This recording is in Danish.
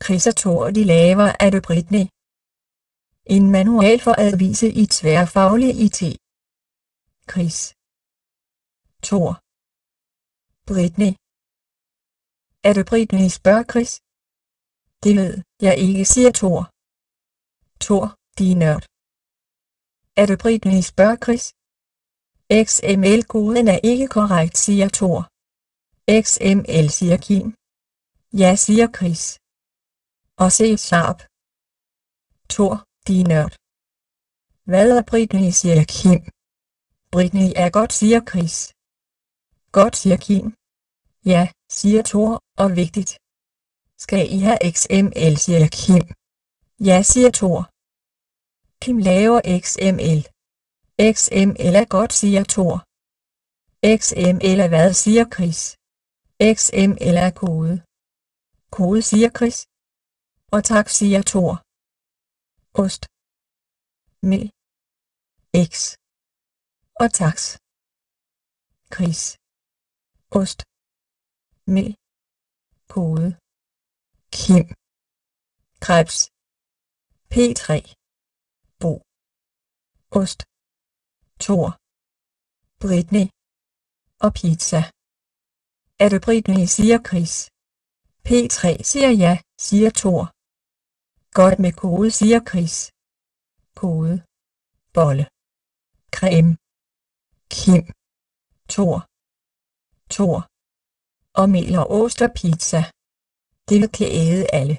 Chris og Thor de laver er det Britney. En manual for at vise i tværfaglig IT. Chris. Thor. Britney. Er det Britney, spørger Chris. Det ved jeg ikke, siger Thor. Thor, din nørd. Er det Britney, spørger Chris. XML-koden er ikke korrekt, siger Thor. XML, siger Kim. Ja, siger Chris. Og C#. Thor, din nørd. Hvad er Britney, siger Kim. Britney er godt, siger Chris. Godt, siger Kim. Ja, siger Thor, og vigtigt. Skal I have XML, siger Kim. Ja, siger Thor. Kim laver XML. XML er godt, siger Thor. XML er hvad, siger Chris. XML er kode. Kode, siger Chris. Og tak, siger Thor. Ost. Mel. X. Og taks. Chris. Ost. Mel. Kode. Kim. Krebs. P3. Bo. Ost. Thor. Britney. Og pizza. Er det Britney, siger Chris. P3 siger ja, siger Thor. Godt med kode, siger Chris. Kode. Bolle. Creme. Kim. Thor. Thor. Og mel og ost og pizza. Det vil klæde alle.